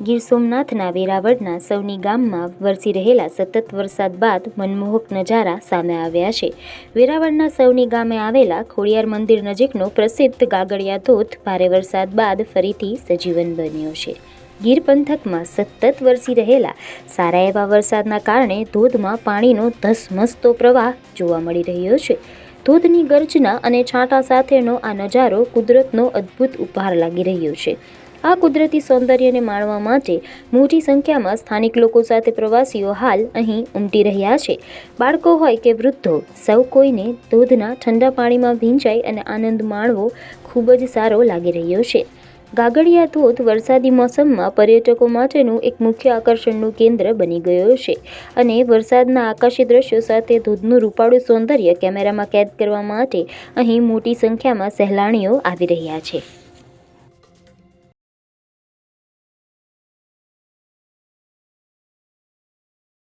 ગીર સોમનાથના વેરાવળના સૌની ગામમાં વરસી રહેલા સતત વરસાદ બાદ મનમોહક નજારા સામે આવ્યા છે। વેરાવળના સૌની ગામે આવેલા ખોડિયાર મંદિર નજીકનો પ્રસિદ્ધ ગાગડિયા ધોધ ભારે વરસાદ બાદ ફરીથી સજીવન બન્યો છે। ગીર પંથકમાં સતત વરસી રહેલા સારા એવા વરસાદના કારણે ધોધમાં પાણીનો ધસમસતો પ્રવાહ જોવા મળી રહ્યો છે। ધોધની ગર્જના અને છાંટા સાથેનો આ નજારો કુદરતનો અદ્ભુત ઉપહાર લાગી રહ્યો છે। આ કુદરતી સૌંદર્યને માણવા માટે મોટી સંખ્યામાં સ્થાનિક લોકો સાથે પ્રવાસીઓ હાલ અહીં ઉમટી રહ્યા છે। બાળકો હોય કે વૃદ્ધો, સૌ કોઈને ધોધના ઠંડા પાણીમાં ભીંજાઈ અને આનંદ માણવો ખૂબ જ સારો લાગી રહ્યો છે। ગાગડિયા ધોધ વરસાદી મોસમમાં પર્યટકો માટેનું એક મુખ્ય આકર્ષણનું કેન્દ્ર બની ગયો છે અને વરસાદના આકાશી દ્રશ્યો સાથે ધોધનું રૂપાળું સૌંદર્ય કેમેરામાં કેદ કરવા માટે અહીં મોટી સંખ્યામાં સહેલાણીઓ આવી રહ્યા છે।